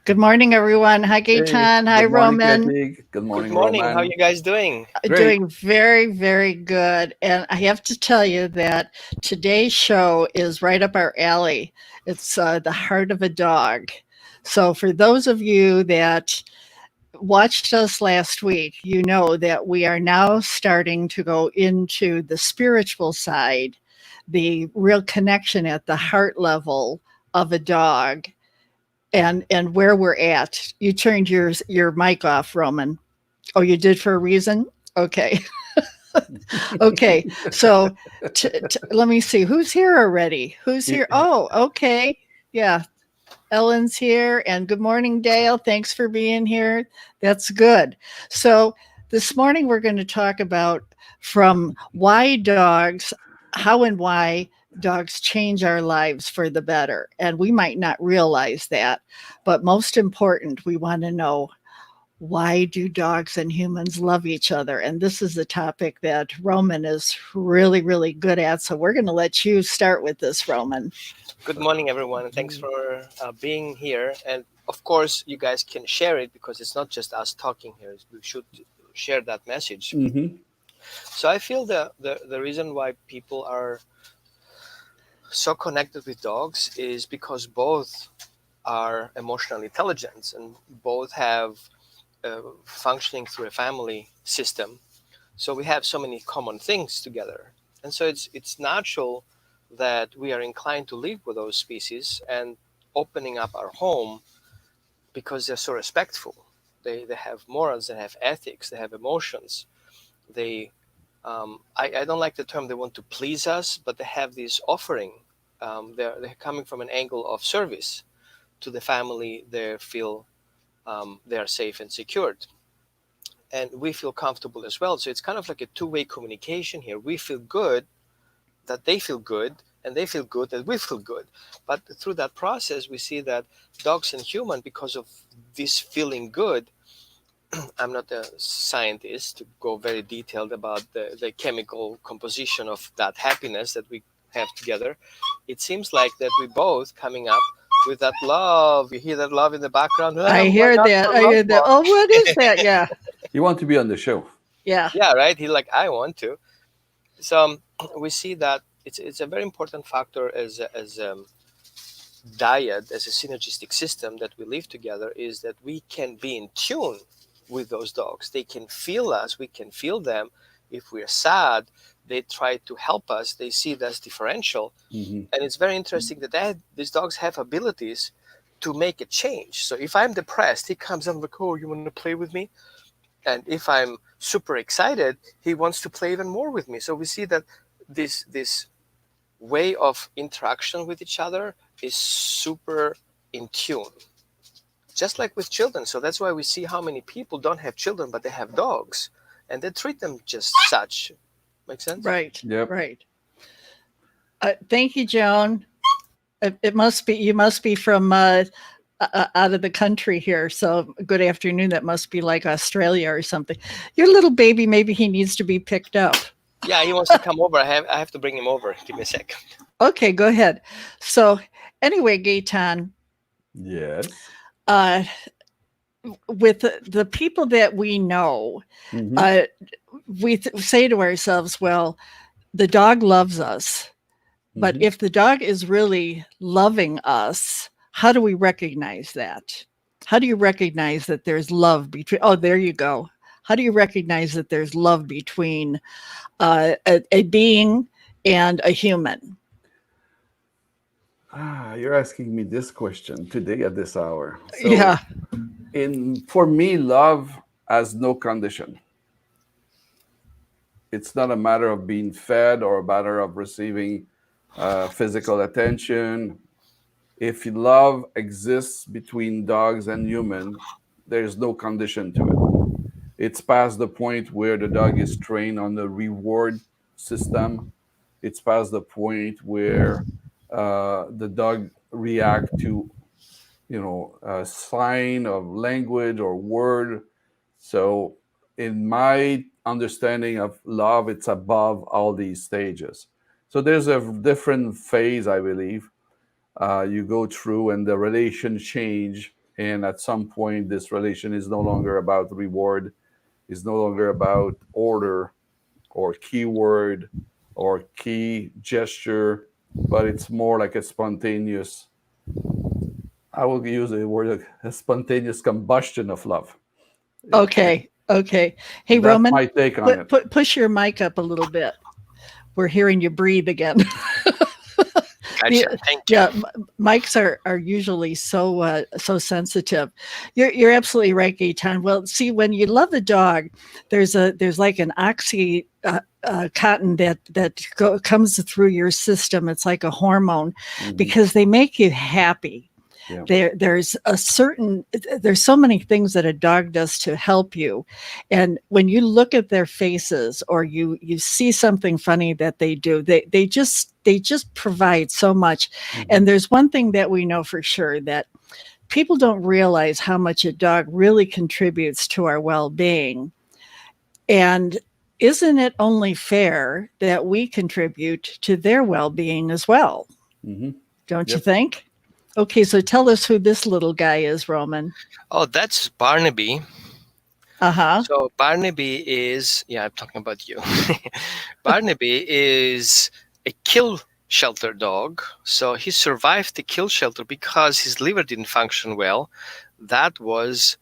Good morning, everyone. Hi, Hey, Gaetan. Hi, good morning, Roman. Katie. Good Good morning, morning. How you Roman. guys doing? Great. Doing very, very good. And I have to tell you that today's show is right up our alley. It's The Heart of a Dog. So, for those of you that watched us last week, you know that we are now starting to go into the spiritual side, the real connection at the heart level of a dog and where we're at. You turned your mic off, Roman. Oh, you did for a reason? Okay. Okay. So let me see. Who's here already? Who's Y- here? Oh, okay. Yeah. Ellen's here. And good morning, Dale. Thanks for being here. That's good. So this morning we're going to talk about from why dogs, how and why dogs change our lives for the better. And we might not realize that. But most important, we want to know, why do dogs and humans love each other? And this is the topic that Roman is really, really good at. So we're going to let you start with this, Roman. Good morning, everyone, and thanks for being here. And of course, you guys can share it because it's not just us talking here. We should share that message. Mhm. So I feel the reason why people are so connected with dogs is because both are emotional intelligence and both have functioning through a family system. So we have so many common things together, and so it's natural that we are inclined to live with those species and opening up our home because they're so respectful. They have morals, they have ethics, they have emotions. They I don't like the term they want to please us, but they have this offering. They're coming from an angle of service to the family. They feel they are safe and secured, and we feel comfortable as well. So it's kind of like a two-way communication here. We feel good that they feel good, and they feel good that we feel good. But through that process, we see that dogs and human, because of this feeling good, I'm not a scientist to go very detailed about the chemical composition of that happiness that we have together. It seems like that we both coming up with that love. You hear that love in the background. I Oh, why hear not that. more I love, hear that. more? Oh, what is that? Yeah. You want to be on the show. Yeah. Yeah, right. He like I want to. So we see that it's a very important factor as diet as a synergistic system that we live together is that we can be in tune with those dogs. They can feel us, we can feel them. If we're sad, they try to help us. They see it as differential. Hmm. And it's very interesting that these dogs have abilities to make a change. So if I'm depressed, he comes and like, oh, you want to play with me? And if I'm super excited, he wants to play even more with me. So we see that this way of interaction with each other is super in tune, just like with children. So that's why we see how many people don't have children but they have dogs and they treat them just such. Make sense? Right. Yep. Right. Thank you, Joan. It must be, you must be from out of the country here. So good afternoon. That must be like Australia or something. Your little baby, maybe he needs to be picked up. Yeah, he wants to come over. I have to bring him over. Give me a sec. Okay, go ahead. So anyway, Gaetan, Yes. uh, with the people that we know, Hmm. uh, we say to ourselves, well, the dog loves us. But Hmm. if the dog is really loving us, how do we recognize that? How do you recognize that there's love between? Oh, there you go. How do you recognize that there's love between a being and a human? You're asking me this question today at this hour. So, Yeah, in for me, love has no condition. It's not a matter of being fed or a matter of receiving physical attention. If love exists between dogs and human, there's no condition to it. It's past the point where the dog is trained on the reward system. It's past the point where the dog react to a sign of language or word. So in my understanding of love, it's above all these stages. So there's a different phase, I believe, you go through and the relation change And at some point, this relation is no longer about reward, is no longer about order or keyword or key gesture, but it's more like a spontaneous, I will use the word, a spontaneous combustion of love. Okay. Okay. Hey, That's Roman, my take on it. push your mic up a little bit. We're hearing you breathe again. Gotcha. Thank you. Yeah, mics are usually so sensitive. You're absolutely right, Gaetan. Well, see, when you love a dog, there's like an oxy cotton that comes through your system. It's like a hormone because they make you happy. Yeah. There's so many things that a dog does to help you, and when you look at their faces or you see something funny that they do, they just provide so much. And there's one thing that we know for sure, that people don't realize how much a dog really contributes to our well-being. And isn't it only fair that we contribute to their well-being as well? Don't you think? Okay, so tell us who this little guy is, Roman. Oh, that's Barnaby. Uh-huh. So Barnaby is, yeah, I'm talking about you. Barnaby is a kill shelter dog. So he survived the kill shelter because his liver didn't function well. That was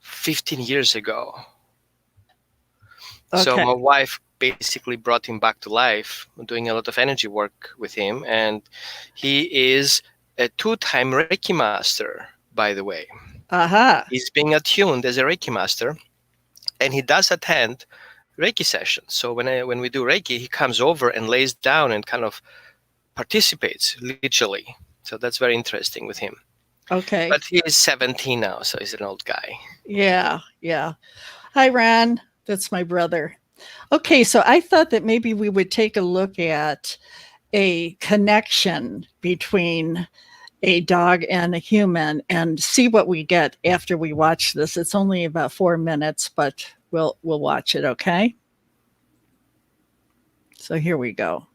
15 years ago. Okay. So my wife basically brought him back to life, doing a lot of energy work with him. And he is a 2-time Reiki master, by the way. Aha. He's being attuned as a Reiki master, and he does attend Reiki sessions. So when we do Reiki, he comes over and lays down and kind of participates literally. So that's very interesting with him. Okay. But he is 17 now, so he's an old guy. Yeah. Hi, Ron. That's my brother. Okay, so I thought that maybe we would take a look at a connection between a dog and a human and see what we get after we watch this. It's only about 4 minutes, but we'll watch it, okay? So here we go.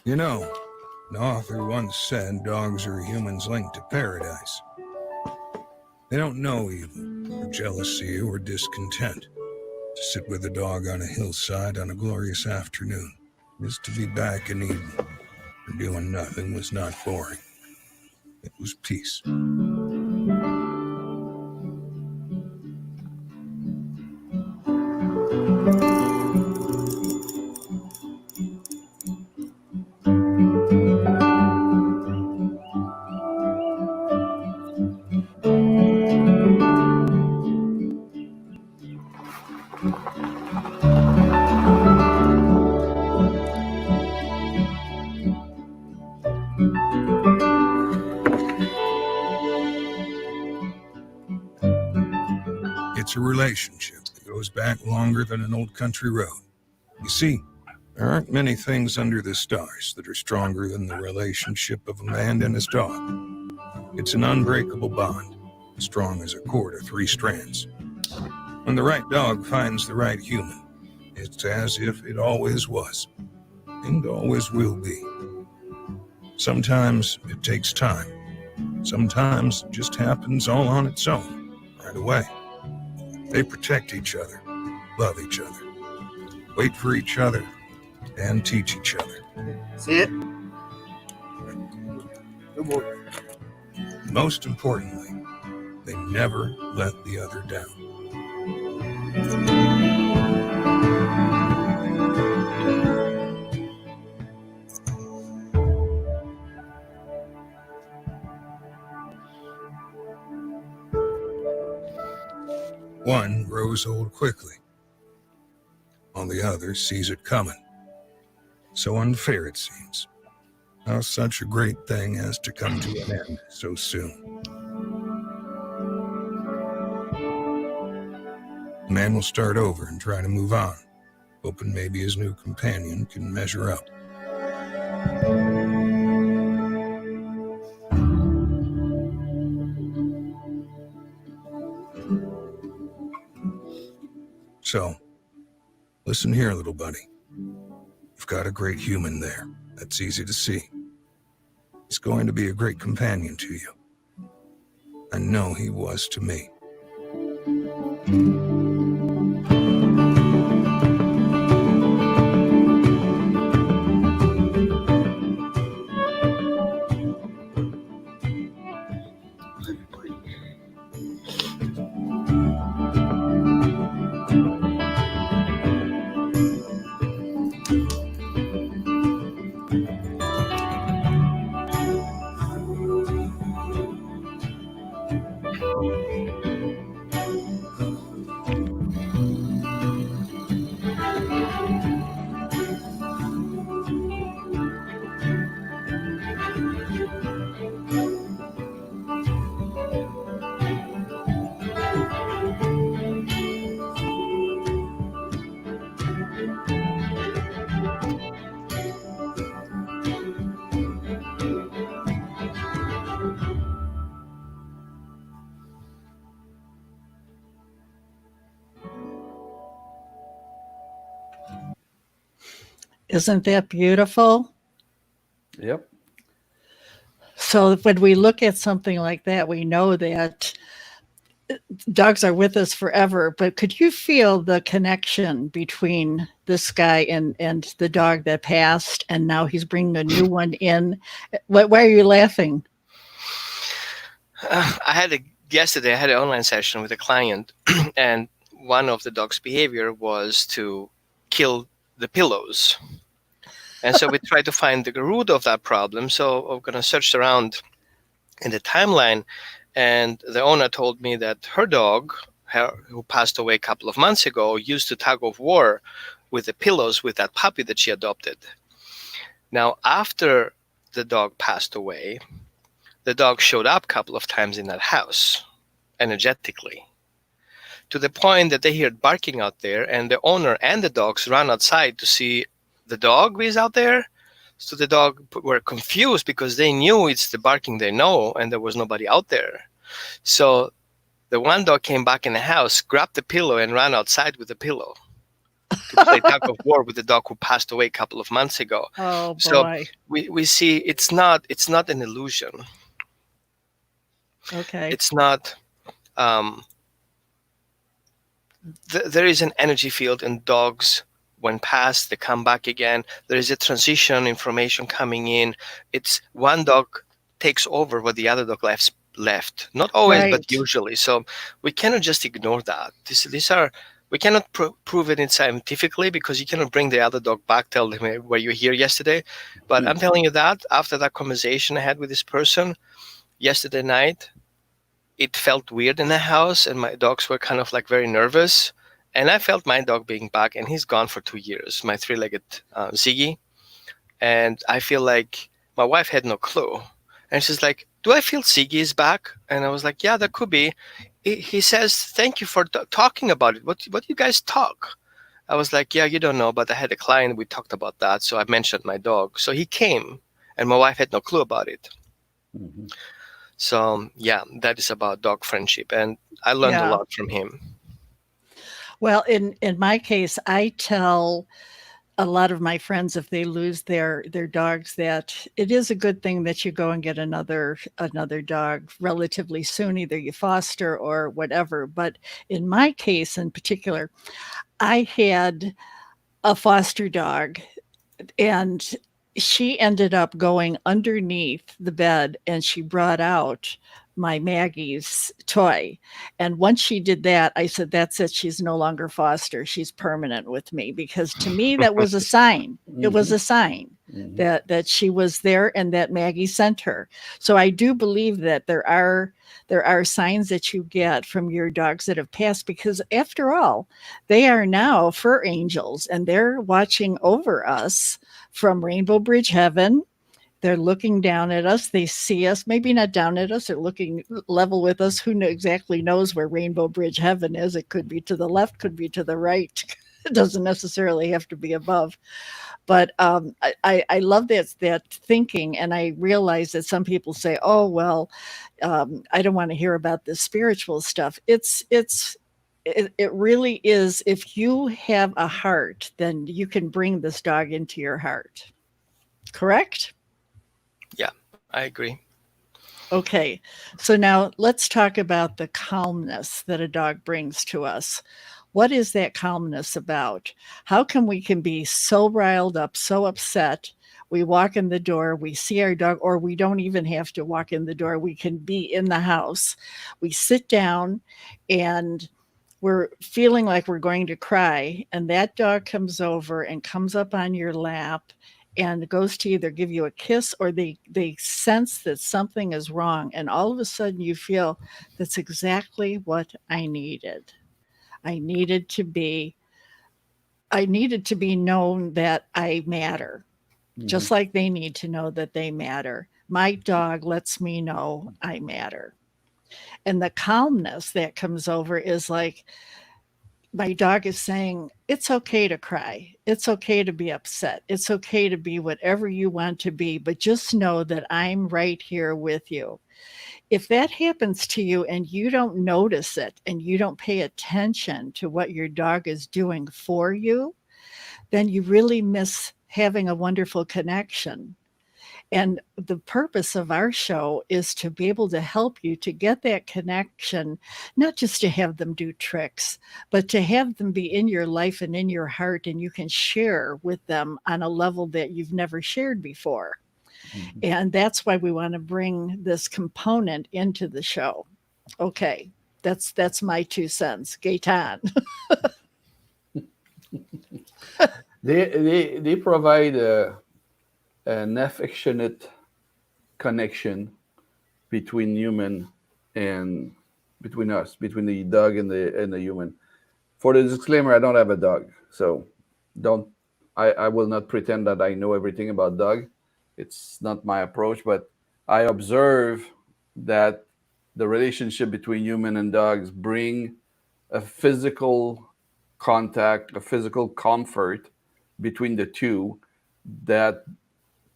You know, an author once said dogs are humans linked to paradise. They don't know evil, or jealousy, or discontent. To sit with a dog on a hillside on a glorious afternoon was to be back in Eden, where doing nothing was not boring. It was peace. It's a relationship that goes back longer than an old country road. You see, there aren't many things under the stars that are stronger than the relationship of a man and his dog. It's an unbreakable bond, strong as a cord of 3 strands. When the right dog finds the right human, it's as if it always was, and always will be. Sometimes it takes time. Sometimes it just happens all on its own, right away. They protect each other, love each other, wait for each other, and teach each other. See it? Good boy. Most importantly, they never let the other down. One grows old quickly, while the other sees it coming. So unfair it seems, how such a great thing has to come to an end so soon. The man will start over and try to move on, hoping maybe his new companion can measure up. So, listen here, little buddy. You've got a great human there. That's easy to see. He's going to be a great companion to you. I know he was to me. Isn't that beautiful? Yep. So when we look at something like that, we know that dogs are with us forever. But could you feel the connection between this guy and the dog that passed, and now he's bringing a new one in? Why are you laughing? Yesterday I had an online session with a client, and one of the dog's behavior was to kill the pillows. And so we tried to find the root of that problem. So I'm going to search around in the timeline, and the owner told me that her dog, who passed away a couple of months ago, used to tug of war with the pillows with that puppy that she adopted. Now, after the dog passed away, the dog showed up a couple of times in that house, energetically, to the point that they heard barking out there, and the owner and the dogs ran outside to see the dog is out there. So the dog were confused because they knew it's the barking they know, and there was nobody out there. So the one dog came back in the house, grabbed the pillow, and ran outside with the pillow to play tug of war with the dog who passed away a couple of months ago. Oh boy! So we see it's not an illusion. Okay. It's not. There is an energy field in dogs. When passed, they come back again. There is a transition, information coming in. It's one dog takes over what the other dog left. Not always, Right. but usually. So we cannot just ignore that. We cannot prove it scientifically, because you cannot bring the other dog back, tell them, "Hey, were you here yesterday?" But I'm telling you that after that conversation I had with this person yesterday night, it felt weird in the house, and my dogs were kind of like very nervous. And I felt my dog being back, and he's gone for 2 years, my three-legged Ziggy. And I feel like my wife had no clue. And she's like, "Do I feel Ziggy is back?" And I was like, "Yeah, that could be." He says, "Thank you for talking about it. What do you guys talk?" I was like, "Yeah, you don't know, but I had a client. We talked about that. So I mentioned my dog." So he came, and my wife had no clue about it. Mm-hmm. So yeah, that is about dog friendship. And I learned a lot from him. Well, in my case, I tell a lot of my friends, if they lose their dogs, that it is a good thing that you go and get another dog relatively soon, either you foster or whatever. But in my case in particular, I had a foster dog, and she ended up going underneath the bed, and she brought out my Maggie's toy. And once she did that, I said, "That's it. She's no longer foster. She's permanent with me." Because to me, that was a sign. It was a sign that she was there and that Maggie sent her. So I do believe that there are signs that you get from your dogs that have passed, because after all, they are now fur angels, and they're watching over us from Rainbow Bridge Heaven. They're looking down at us. They see us, maybe not down at us. They're looking level with us. Who exactly knows where Rainbow Bridge Heaven is? It could be to the left, could be to the right. It doesn't necessarily have to be above. But I love that thinking, and I realize that some people say, "Oh well, I don't want to hear about this spiritual stuff." It's it really is. If you have a heart, then you can bring this dog into your heart. Correct? Yeah, I agree. Okay, so now let's talk about the calmness that a dog brings to us. What is that calmness about? How come we can be so riled up, so upset? We walk in the door, we see our dog, or we don't even have to walk in the door. We can be in the house. We sit down and we're feeling like we're going to cry, and that dog comes over and comes up on your lap and goes to either give you a kiss or they sense that something is wrong, and all of a sudden you feel that's exactly what I needed. I needed to be I needed to be known that I matter, Mhm. just like they need to know that they matter. My dog lets me know I matter. And the calmness that comes over is like my dog is saying, it's okay to cry. It's okay to be upset. It's okay to be whatever you want to be, but just know that I'm right here with you. If that happens to you and you don't notice it and you don't pay attention to what your dog is doing for you, then you really miss having a wonderful connection. And the purpose of our show is to be able to help you to get that connection, not just to have them do tricks, but to have them be in your life and in your heart, and you can share with them on a level that you've never shared before. Mhm. And that's why we want to bring this component into the show. Okay, that's my 2 cents. Gaetan. They provide an affectionate connection between human and between us, between the dog and the human. For the disclaimer, I don't have a dog, so don't. I will not pretend that I know everything about dog. It's not my approach, but I observe that the relationship between human and dogs bring a physical contact, a physical comfort between the two that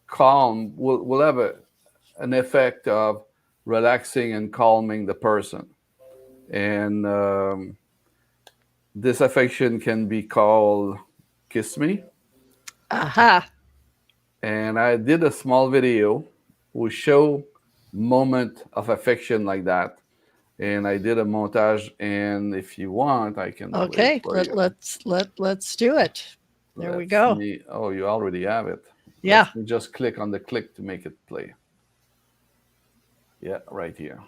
calm will have an effect of relaxing and calming the person. And this affection can be called kiss me. Aha. And I did a small video which show moment of affection like that. And I did a montage, and if you want, I can play it Okay, for you. let's do it. There we Let's go. me. Oh, you already have it. Yeah. Let's me just click on the click to make it play. Yeah, right here.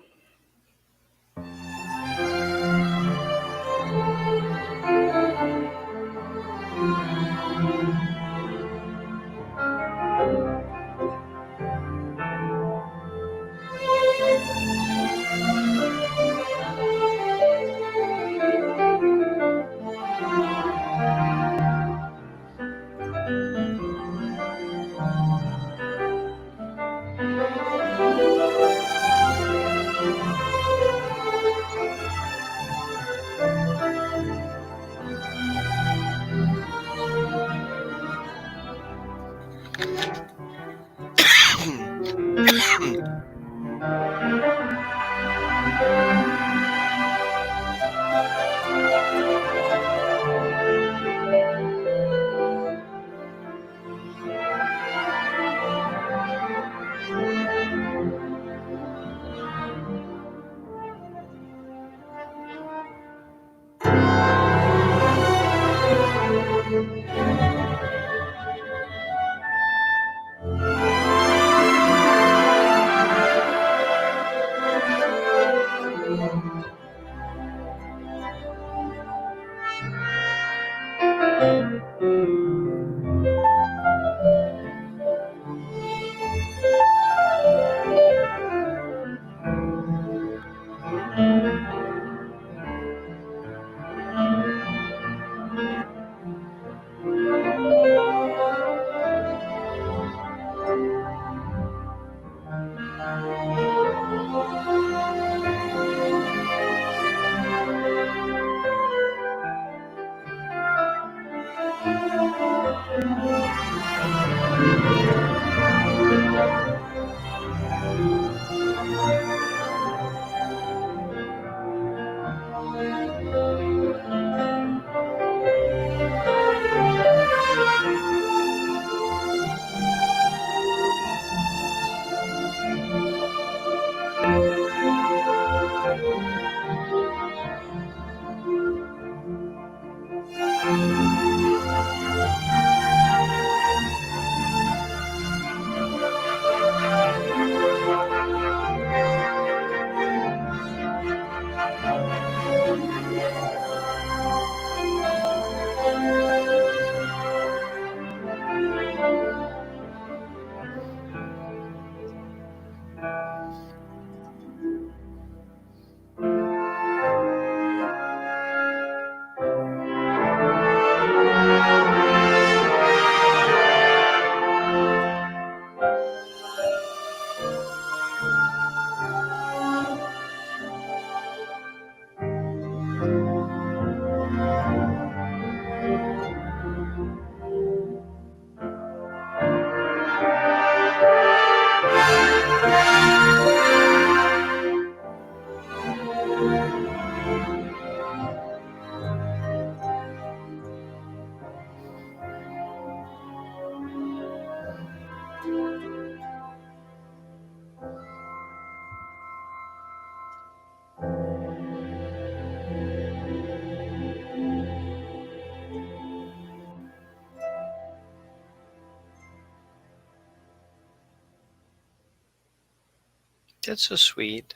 That's so sweet.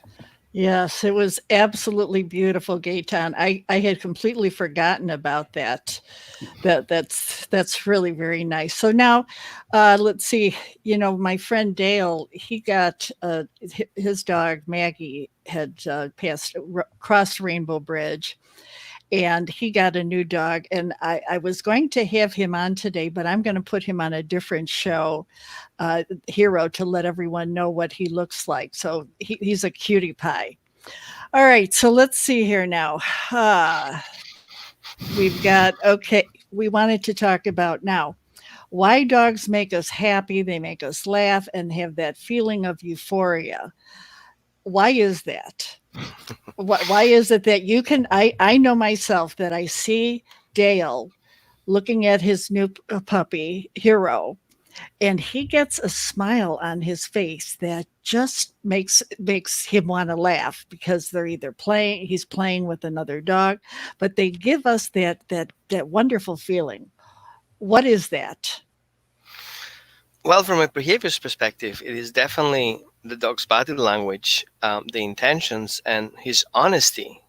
Yes, it was absolutely beautiful, Gaetan. I had completely forgotten about that. That's really very nice. So now, let's see. You know, my friend Dale, he got his dog Maggie had crossed Rainbow Bridge, and he got a new dog. And I was going to have him on today, but I'm going to put him on a different show, Hero, to let everyone know what he looks like. So he's a cutie pie. All right, so let's see here now. We've got, okay, we wanted to talk about now why dogs make us happy, they make us laugh, and have that feeling of euphoria. Why is that? Why is it that you can? I know myself that I see Dale looking at his new puppy, Hero, and he gets a smile on his face that just makes him want to laugh because they're either playing he's playing with another dog, but they give us that wonderful feeling. What is that? Well, from a behavior's perspective, it is definitely the dog's body language, the intentions, and his honesty.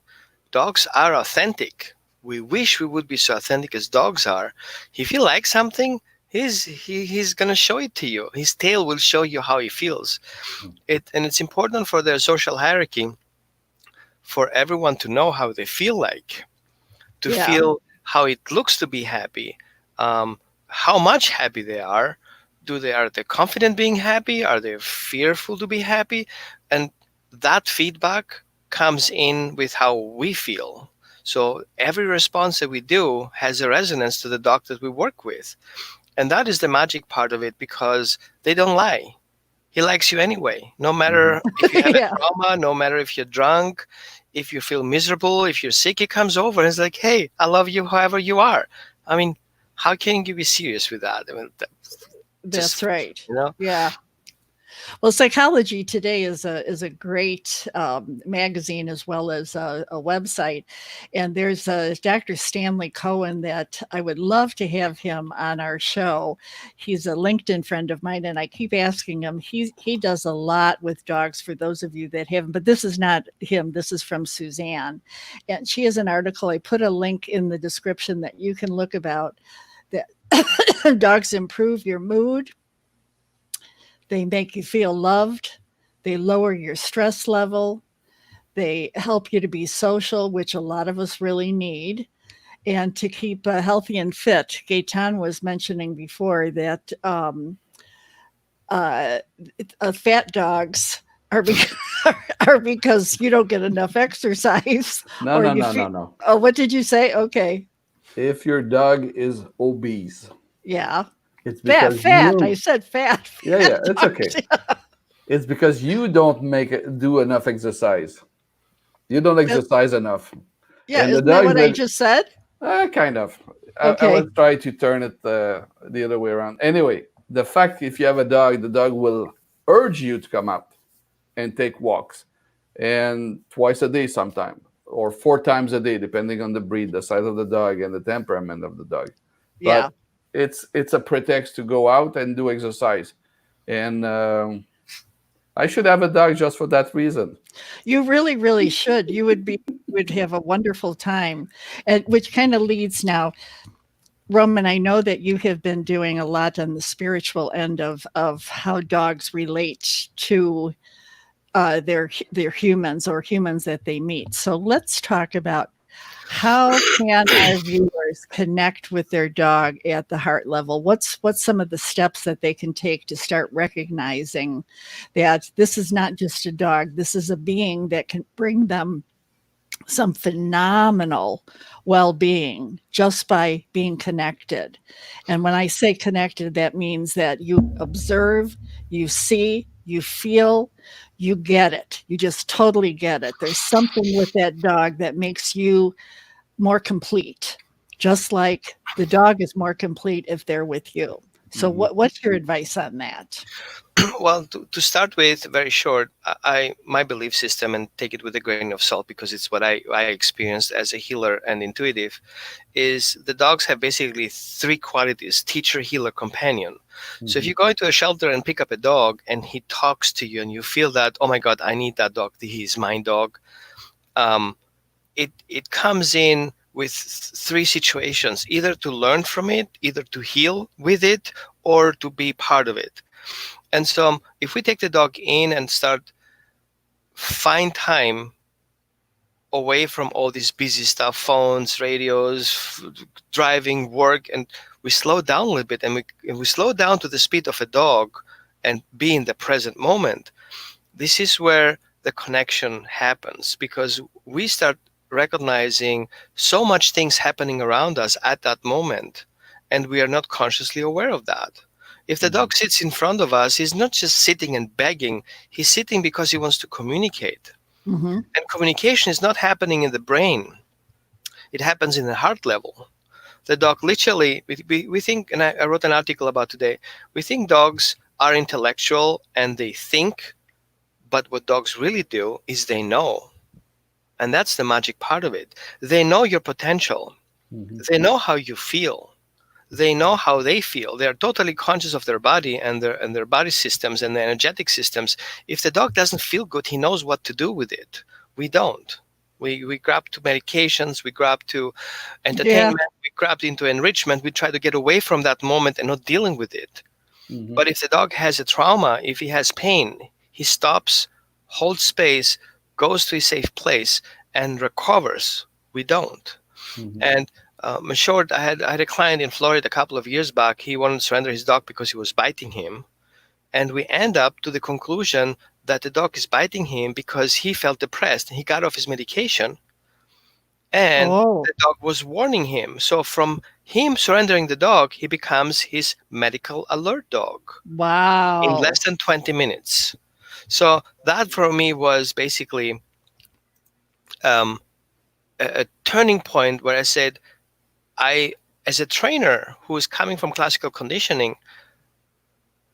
Dogs are authentic. We wish we would be so authentic as dogs are. If he likes something, he's gonna show it to you. His tail will show you how he feels. And it's important for their social hierarchy for everyone to know how they feel like, to Yeah. feel how it looks to be happy, how much happy they are. Are they confident being happy? Are they fearful to be happy? And that feedback comes in with how we feel. So every response that we do has a resonance to the dog that we work with. And that is the magic part of it, because they don't lie. He likes you anyway, no matter if you have a Yeah, trauma, no matter if you're drunk, if you feel miserable, if you're sick. He comes over and is like, hey, I love you however you are. I mean, how can you be serious with that? I mean, that's just, right. you know, Yeah. Well, Psychology Today is a great magazine as well as a website, and there's Dr. Stanley Cohen that I would love to have him on our show. He's a LinkedIn friend of mine, and I keep asking him. He does a lot with dogs. For those of you that haven't, but this is not him. This is from Suzanne, and she has an article. I put a link in the description that you can look about that. Dogs improve your mood, they make you feel loved. They lower your stress level. They help you to be social, which a lot of us really need, and to keep healthy and fit. Gaetan was mentioning before that uh, fat dogs are because, are because you don't get enough exercise, No, or no, you no, feel. no, no. Oh, what did you say? Okay, If your dog is obese, yeah, it's fat, because fat. I you. said fat, Yeah, fat yeah, it's okay. dogs. It's because you don't do enough exercise. You don't exercise enough, Yeah, and the isn't that dogs what I that just said? kind of. I Okay, will try to turn it the other way around. Anyway, the fact if you have a dog, the dog will urge you to come out and take walks, and twice a day sometime, or 4 times a day, depending on the breed, the size of the dog, and the temperament of the dog. yeah. But it's a pretext to go out and do exercise, and I should have a dog just for that reason. You really, really should. Would have a wonderful time. And which kind of leads now, Roman, I know that you have been doing a lot on the spiritual end of how dogs relate to their humans or humans that they meet. So let's talk about how can our viewers connect with their dog at the heart level? What's some of the steps that they can take to start recognizing that this is not just a dog, this is a being that can bring them some phenomenal well-being just by being connected. And when I say connected, that means that you observe, you see, you feel, you get it. You just totally get it. There's something with that dog that makes you more complete, just like the dog is more complete if they're with you. So Mhm. what's your advice on that? Well, to start with, very short, my belief system, and take it with a grain of salt because it's what I experienced as a healer and intuitive, is the dogs have basically three qualities: teacher, healer, companion. So if Mhm. you go into a shelter and pick up a dog and he talks to you and you feel that, oh my God, I need that dog, he's my dog, um, it comes in with three situations: either to learn from it, either to heal with it, or to be part of it. And so if we take the dog in and start find time away from all this busy stuff, phones, radios, driving, work, and we slow down a little bit, and we slow down to the speed of a dog and be in the present moment, this is where the connection happens, because we start recognizing so much things happening around us at that moment, and we are not consciously aware of that. If the Mhm. dog sits in front of us, he's not just sitting and begging, he's sitting because he wants to communicate. Mm-hmm. And communication is not happening in the brain, it happens in the heart level. The dog literally, we think, and I wrote an article about today, we think dogs are intellectual and they think, but what dogs really do is they know. And that's the magic part of it. They know your potential. Mhm. They know how you feel. They know how they feel. They are totally conscious of their body and their body systems and their energetic systems. If the dog doesn't feel good, he knows what to do with it. We don't. We grab to medications, we grab to Yeah. entertainment, we grab into enrichment. We try to get away from that moment and not dealing with it. Mhm. But if the dog has a trauma, if he has pain, he stops, holds space, goes to a safe place, and recovers. We don't. Mhm. And in short, I had a client in Florida a couple of years back. He wanted to surrender his dog because he was biting him, and we end up to the conclusion that the dog is biting him because he felt depressed. He got off his medication, and Oh, the dog was warning him. So from him surrendering the dog, he becomes his medical alert dog in wow. less than 20 minutes. So that for me was basically um, a turning point where I said, I, as a trainer who is coming from classical conditioning,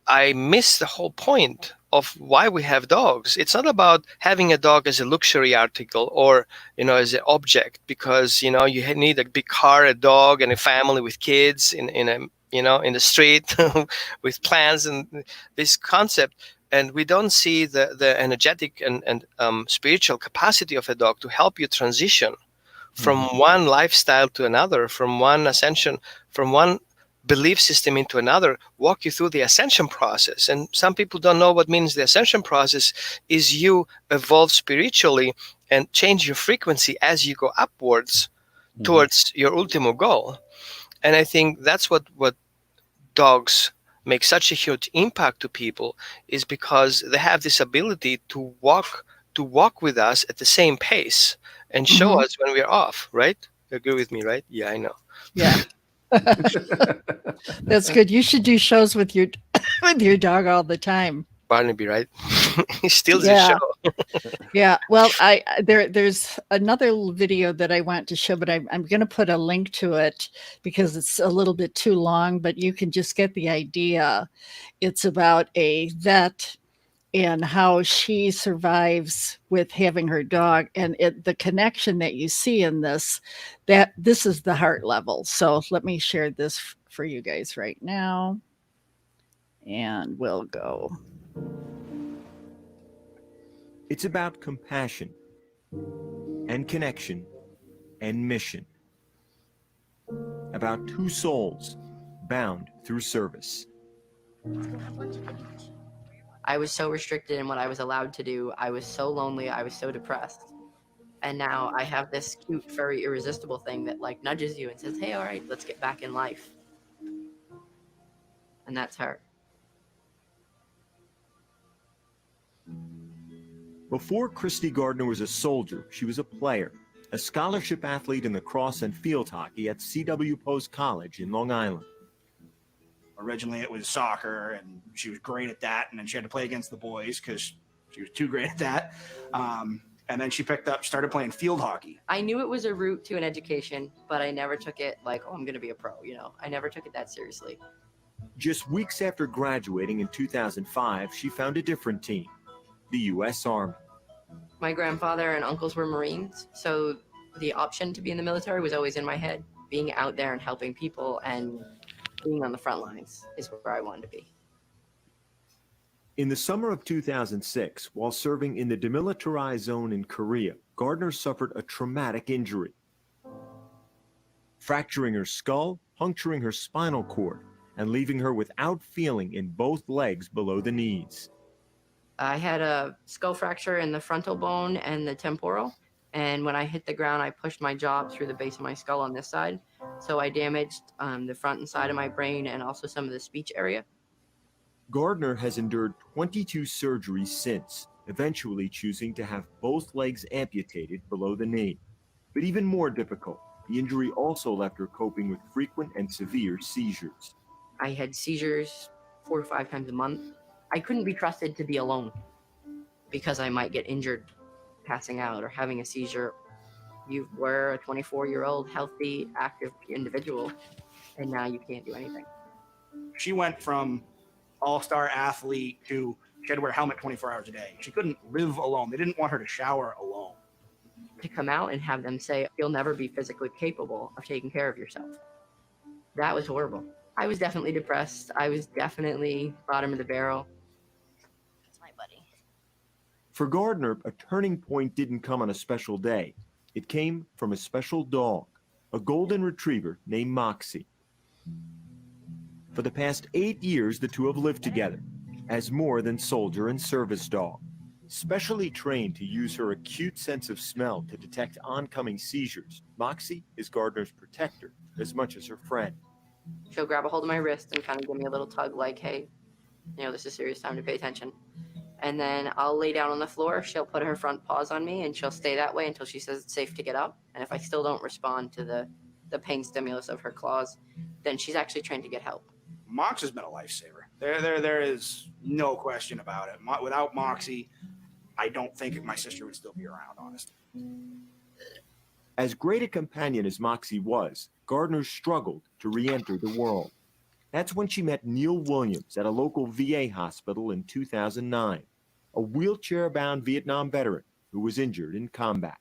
I miss the whole point of why we have dogs. It's not about having a dog as a luxury article or, as an object, because, you need a big car, a dog, and a family with kids in the street with plans and this concept. And we don't see the energetic and spiritual capacity of a dog to help you transition from Mhm. one lifestyle to another, from one ascension, from one belief system into another, walk you through the ascension process. And some people don't know what means the ascension process is you evolve spiritually and change your frequency as you go upwards Mhm. towards your ultimate goal. And I think that's what dogs make such a huge impact to people, is because they have this ability to walk with us at the same pace and show Mm-hmm. us when we're off, right? You agree with me, right? Yeah, I know. Yeah. That's good. You should do shows with your with your dog all the time. Barnaby, right? He steals the show. Yeah. Yeah. Well, there's another video that I want to show, but I'm going to put a link to it because it's a little bit too long, but you can just get the idea. It's about a vet and how she survives with having her dog, and the connection that you see in this is the heart level. So let me share this for you guys right now, and we'll go. It's about compassion and connection and mission. About two souls bound through service. I was so restricted in what I was allowed to do. I was so lonely. I was so depressed. And now I have this cute, furry, irresistible thing that like nudges you and says, hey, all right, let's get back in life. And that's her. Before Christy Gardner was a soldier, she was a player, a scholarship athlete in lacrosse and field hockey at C.W. Post College in Long Island. Originally, it was soccer, and she was great at that. And then she had to play against the boys because she was too great at that. And then she started playing field hockey. I knew it was a route to an education, but I never took it like, oh, I'm going to be a pro. I never took it that seriously. Just weeks after graduating in 2005, she found a different team, the U.S. Army. My grandfather and uncles were Marines, so the option to be in the military was always in my head. Being out there and helping people and being on the front lines is where I wanted to be. In the summer of 2006, while serving in the demilitarized zone in Korea, Gardner suffered a traumatic injury, fracturing her skull, puncturing her spinal cord, and leaving her without feeling in both legs below the knees. I had a skull fracture in the frontal bone and the temporal, and when I hit the ground, I pushed my jaw through the base of my skull on this side, so I damaged the front and side of my brain and also some of the speech area. Gardner has endured 22 surgeries since, eventually choosing to have both legs amputated below the knee. But even more difficult, the injury also left her coping with frequent and severe seizures. I had seizures 4 to 5 times a month. I couldn't be trusted to be alone because I might get injured passing out or having a seizure. You were a 24-year-old, healthy, active individual, and now you can't do anything. She went from all-star athlete to she had to wear a helmet 24 hours a day. She couldn't live alone. They didn't want her to shower alone. To come out and have them say, you'll never be physically capable of taking care of yourself. That was horrible. I was definitely depressed. I was definitely bottom of the barrel. That's my buddy. For Gardner, a turning point didn't come on a special day. It came from a special dog, a golden retriever named Moxie. For the past 8 years, the two have lived together as more than soldier and service dog. Specially trained to use her acute sense of smell to detect oncoming seizures, Moxie is Gardner's protector as much as her friend. She'll grab a hold of my wrist and kind of give me a little tug like, hey, this is serious, time to pay attention. And then I'll lay down on the floor. She'll put her front paws on me and she'll stay that way until she says it's safe to get up. And if I still don't respond to the pain stimulus of her claws, then she's actually trained to get help. Mox has been a lifesaver. There is no question about it. Without Moxie, I don't think my sister would still be around, honestly. As great a companion as Moxie was, Gardner struggled to re-enter the world. That's when she met Neil Williams at a local VA hospital in 2009, a wheelchair-bound Vietnam veteran who was injured in combat.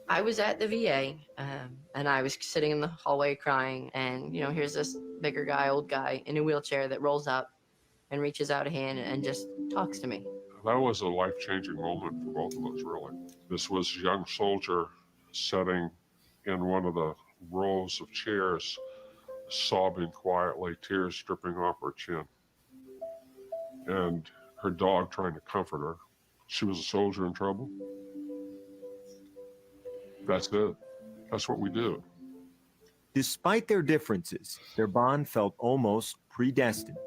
I was at the VA, and I was sitting in the hallway crying, and, here's this bigger guy, old guy, in a wheelchair that rolls up and reaches out a hand and just talks to me. That was a life-changing moment for both of us, really. This was a young soldier sitting in one of the rows of chairs, sobbing quietly, tears dripping off her chin. And her dog trying to comfort her. She was a soldier in trouble. That's it. That's what we do. Despite their differences, their bond felt almost predestined.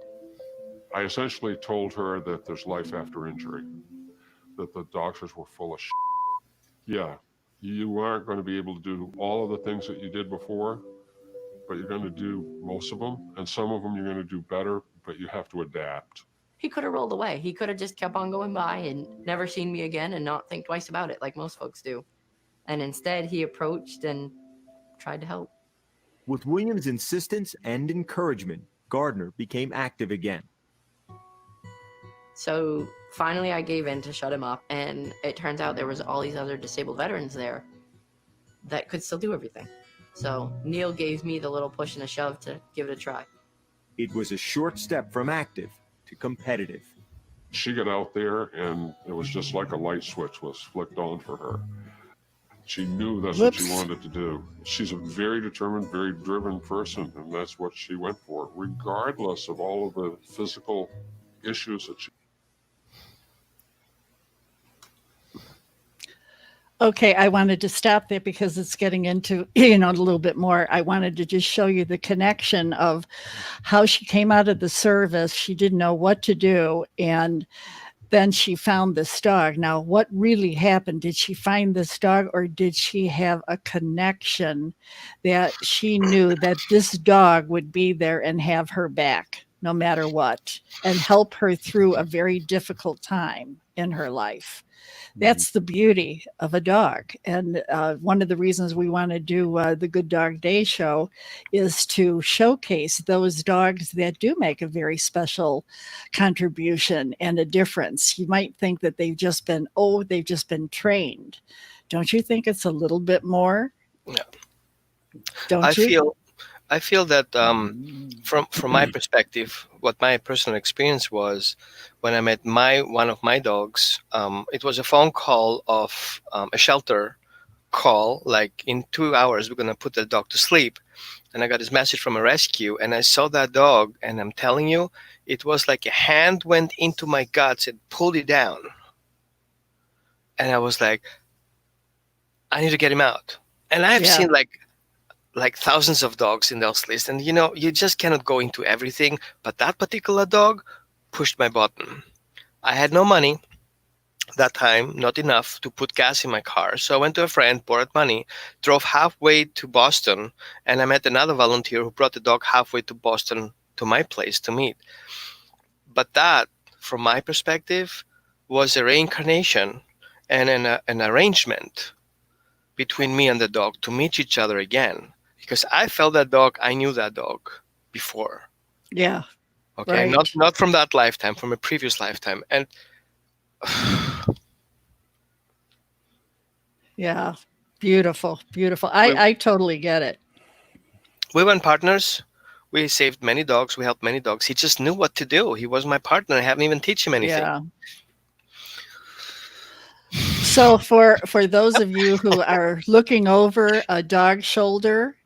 I essentially told her that there's life after injury, that the doctors were full of shit. Yeah, you aren't going to be able to do all of the things that you did before, but you're going to do most of them, and some of them you're going to do better, but you have to adapt. He could have rolled away. He could have just kept on going by and never seen me again and not think twice about it like most folks do. And instead, he approached and tried to help. With Williams' insistence and encouragement, Gardner became active again. So finally, I gave in to shut him up, and it turns out there was all these other disabled veterans there that could still do everything. So Neil gave me the little push and a shove to give it a try. It was a short step from active to competitive. She got out there, and it was just like a light switch was flicked on for her. She knew that's what she wanted to do. She's a very determined, very driven person, and that's what she went for, regardless of all of the physical issues that she. Okay, I wanted to stop there because it's getting into, a little bit more. I wanted to just show you the connection of how she came out of the service. She didn't know what to do, and then she found this dog. Now, what really happened? Did she find this dog, or did she have a connection that she knew that this dog would be there and have her back no matter what and help her through a very difficult time? in her life. That's the beauty of a dog. And one of the reasons we want to do the Good Dog Day show is to showcase those dogs that do make a very special contribution and a difference. You might think that they've just been trained. Don't you think it's a little bit more? Yeah. Don't you? I feel that from my perspective, what my personal experience was when I met one of my dogs. It was a phone call of a shelter call, like in 2 hours we're gonna put the dog to sleep, and I got this message from a rescue, and I saw that dog, and I'm telling you, it was like a hand went into my guts and pulled it down, and I was like, I need to get him out. And I've seen like thousands of dogs in those lists, and you just cannot go into everything, but that particular dog pushed my button. I had no money that time, not enough to put gas in my car, so I went to a friend, borrowed money, drove halfway to Boston, and I met another volunteer who brought the dog halfway to Boston to my place to meet. But that, from my perspective, was a reincarnation and an arrangement between me and the dog to meet each other again. Because I felt that dog, I knew that dog before. Yeah. Okay, right. not from that lifetime, from a previous lifetime. And Yeah. Beautiful. I totally get it. we were partners. We saved many dogs. We helped many dogs. He just knew what to do. He was my partner. I haven't even teach him anything. Yeah. So for those of you who are looking over a dog's shoulder,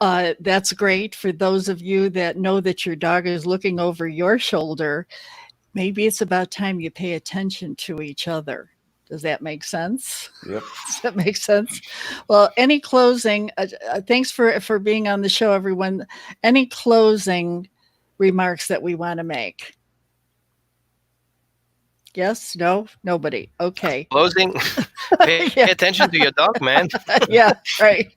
that's great. For those of you that know that your dog is looking over your shoulder, maybe it's about time you pay attention to each other. Does that make sense? Yep. Does that make sense? Well, any closing, thanks for being on the show, everyone. Any closing remarks that we want to make? Yes? No? Nobody. Okay. Closing. Pay attention to your dog, man. Yeah, right.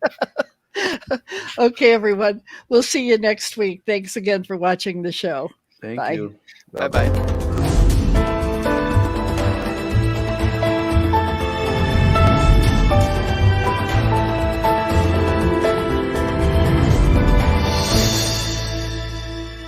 Okay, everyone. We'll see you next week. Thanks again for watching the show. Thank Bye. you. Bye-bye.